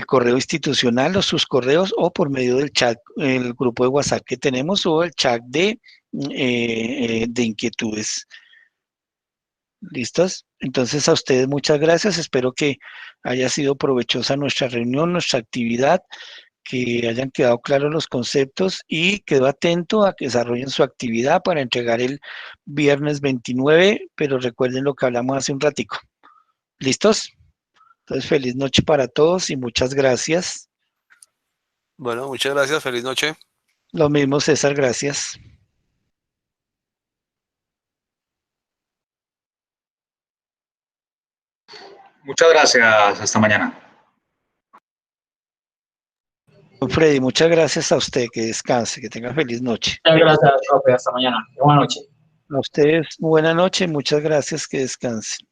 correo institucional o sus correos, o por medio del chat, el grupo de WhatsApp que tenemos, o el chat de inquietudes. ¿Listos? Entonces a ustedes muchas gracias. Espero que haya sido provechosa nuestra reunión, nuestra actividad, que hayan quedado claros los conceptos, y quedo atento a que desarrollen su actividad para entregar el viernes 29, pero recuerden lo que hablamos hace un ratico. ¿Listos? Entonces, feliz noche para todos y muchas gracias. Bueno, muchas gracias. Feliz noche. Lo mismo, César, gracias. Muchas gracias. Hasta mañana. Freddy, muchas gracias a usted, que descanse, que tenga feliz noche. Muchas gracias, profe. Hasta mañana. Buenas noches. A ustedes, buena noche, muchas gracias, que descansen.